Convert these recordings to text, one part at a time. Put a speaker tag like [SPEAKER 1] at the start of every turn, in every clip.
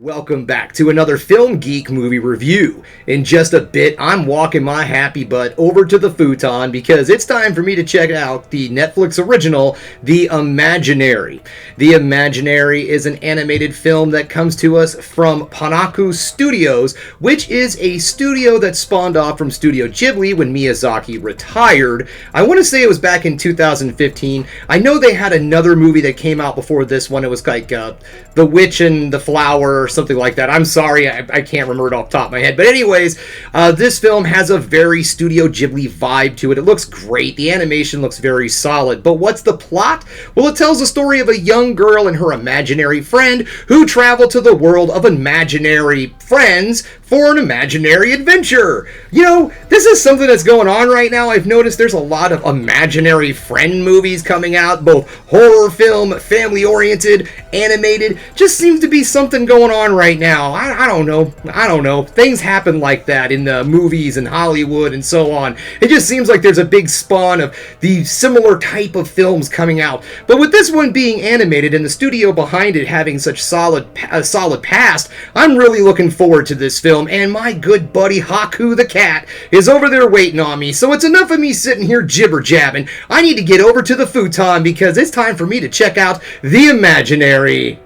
[SPEAKER 1] Welcome back to another Film Geek movie review. In just a bit, I'm walking my happy butt over to the futon because it's time for me to check out the Netflix original, The Imaginary. The Imaginary is an animated film that comes to us from Ponoc Studios, which is a studio that spawned off from Studio Ghibli when Miyazaki retired. I want to say it was back in 2015. I know they had another movie that came out before this one. It was like The Witch and the Flower or something like that. I'm sorry, I can't remember it off the top of my head. But anyways, this film has a very Studio Ghibli vibe to it. It looks great. The animation looks very solid. But what's the plot? Well, it tells the story of a young girl and her imaginary friend who travel to the world of imaginary friends for an imaginary adventure. You know, this is something that's going on right now. I've noticed there's a lot of imaginary friend movies coming out, both horror film, family-oriented, animated. Just seems to be something going on right now. I don't know. Things happen like that in the movies and Hollywood and so on. It just seems like there's a big spawn of the similar type of films coming out. But with this one being animated and the studio behind it having such solid past, I'm really looking forward to this film. And my good buddy Haku the cat is over there waiting on me. So it's enough of me sitting here jibber-jabbing. I need to get over to the futon because it's time for me to check out The Imaginary.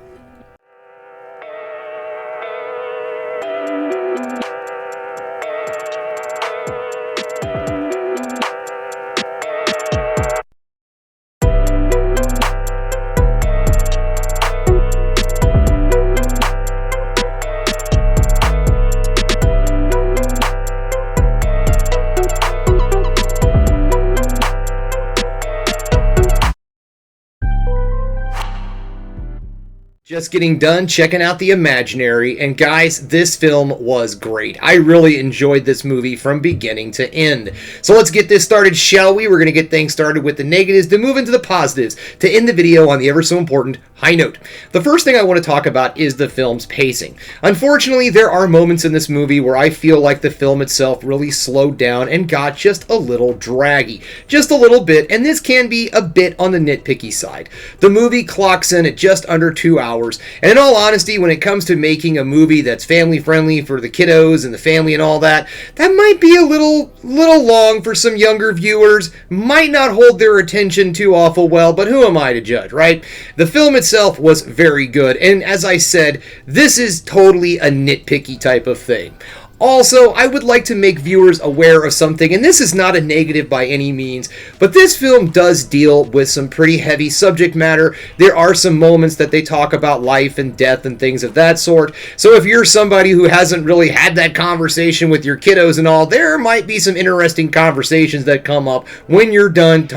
[SPEAKER 1] Just getting done checking out The Imaginary, and guys, this film was great. I really enjoyed this movie from beginning to end. So let's get this started, shall we? We're going to get things started with the negatives to move into the positives to end the video on the ever so important high note. The first thing I want to talk about is the film's pacing. Unfortunately, there are moments in this movie where I feel like the film itself really slowed down and got just a little draggy. Just a little bit, and this can be a bit on the nitpicky side. The movie clocks in at just under 2 hours. And in all honesty, when it comes to making a movie that's family friendly for the kiddos and the family and all that, that might be a little long for some younger viewers, might not hold their attention too awful well, but who am I to judge, right? The film itself was very good, and as I said, this is totally a nitpicky type of thing. Also, I would like to make viewers aware of something, and this is not a negative by any means, but this film does deal with some pretty heavy subject matter. There are some moments that they talk about life and death and things of that sort, so if you're somebody who hasn't really had that conversation with your kiddos and all, there might be some interesting conversations that come up when you're done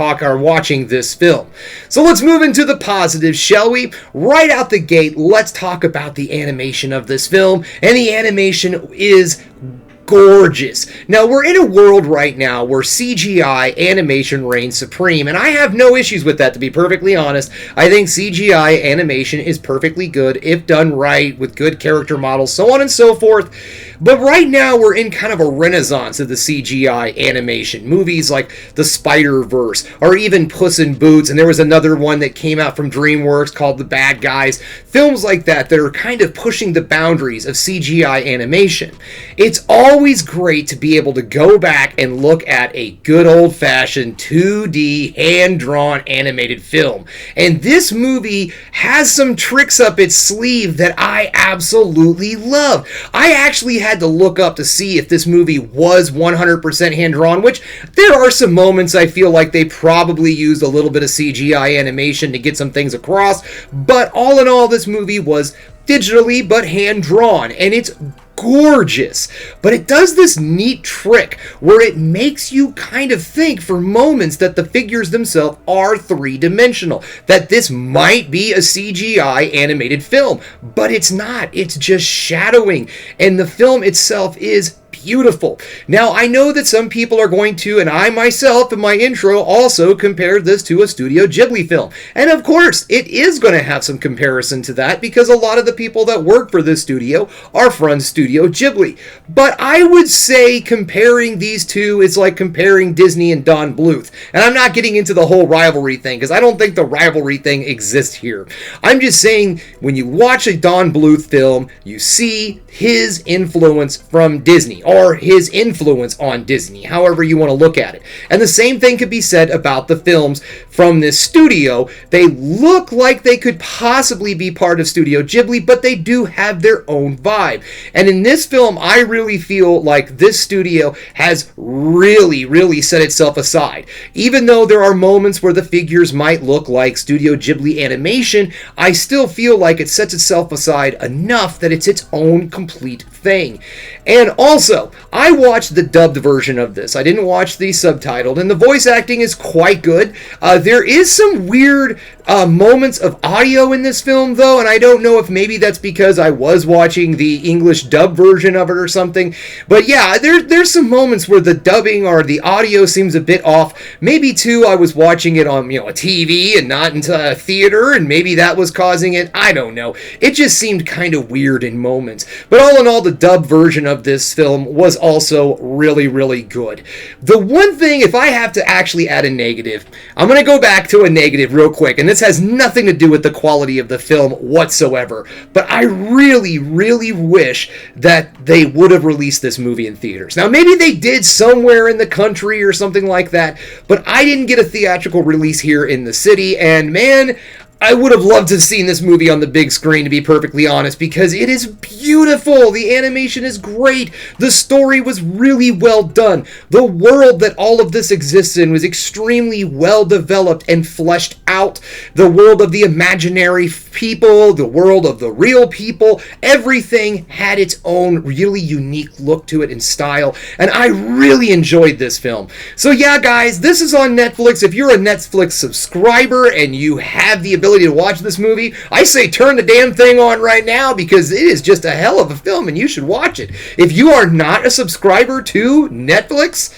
[SPEAKER 1] watching this film. So let's move into the positives, shall we? Right out the gate, let's talk about the animation of this film, and the animation is gorgeous. Now, we're in a world right now where CGI animation reigns supreme, and I have no issues with that, to be perfectly honest. I think CGI animation is perfectly good if done right, with good character models, so on and so forth. But right now, we're in kind of a renaissance of the CGI animation. Movies like The Spider-Verse, or even Puss in Boots, and there was another one that came out from DreamWorks called The Bad Guys. Films like that are kind of pushing the boundaries of CGI animation. It's always great to be able to go back and look at a good old-fashioned 2D hand-drawn animated film. And this movie has some tricks up its sleeve that I absolutely love. I actually had to look up to see if this movie was 100% hand-drawn, which there are some moments I feel like they probably used a little bit of CGI animation to get some things across, but all in all, this movie was digitally but hand-drawn, and it's gorgeous. But it does this neat trick where it makes you kind of think for moments that the figures themselves are three-dimensional, that this might be a CGI animated film, but it's not. It's just shadowing, and the film itself is beautiful. Now, I know that some people are going to, and I myself in my intro also compared this to a Studio Ghibli film. And of course, it is going to have some comparison to that because a lot of the people that work for this studio are from Studio Ghibli. But I would say comparing these two is like comparing Disney and Don Bluth. And I'm not getting into the whole rivalry thing because I don't think the rivalry thing exists here. I'm just saying when you watch a Don Bluth film, you see his influence from Disney, or his influence on Disney, however you want to look at it. And the same thing could be said about the films from this studio. They look like they could possibly be part of Studio Ghibli, but they do have their own vibe. And in this film, I really feel like this studio has really set itself aside. Even though there are moments where the figures might look like Studio Ghibli animation, I still feel like it sets itself aside enough that it's its own complete thing. And also, I watched the dubbed version of this. I didn't watch the subtitled, and the voice acting is quite good. There is some weird moments of audio in this film, though, and I don't know if maybe that's because I was watching the English dub version of it or something. But yeah, there's some moments where the dubbing or the audio seems a bit off. Maybe, too, I was watching it on, a TV and not into a theater, and maybe that was causing it. I don't know. It just seemed kind of weird in moments. But all in all, the dub version of this film was also really good. The one thing, if I have to actually add a negative, I'm going to go back to a negative real quick, and this has nothing to do with the quality of the film whatsoever, but I really wish that they would have released this movie in theaters. Now, maybe they did somewhere in the country or something like that, but I didn't get a theatrical release here in the city, and man, I would have loved to have seen this movie on the big screen, to be perfectly honest, because it is beautiful. The animation is great. The story was really well done. The world that all of this exists in was extremely well developed and fleshed out. The world of the imaginary people, the world of the real people, everything had its own really unique look to it and style, and I really enjoyed this film. So yeah, guys, this is on Netflix. If you're a Netflix subscriber and you have the ability to watch this movie, I say turn the damn thing on right now because it is just a hell of a film and you should watch it. If you are not a subscriber to Netflix,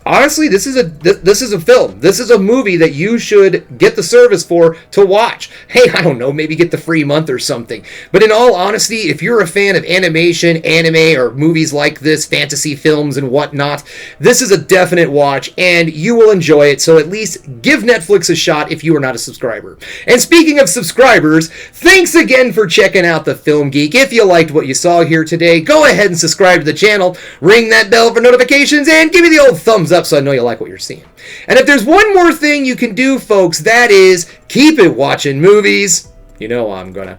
[SPEAKER 1] honestly, this is a film. This is a movie that you should get the service for to watch. Hey, I don't know, maybe get the free month or something. But in all honesty, if you're a fan of animation, anime, or movies like this, fantasy films and whatnot, this is a definite watch, and you will enjoy it. So at least give Netflix a shot if you are not a subscriber. And speaking of subscribers, thanks again for checking out the Film Geek. If you liked what you saw here today, go ahead and subscribe to the channel, ring that bell for notifications, and give me the old thumbs up so I know you like what you're seeing. And if there's one more thing you can do, folks, that is keep it watching movies. You know I'm gonna.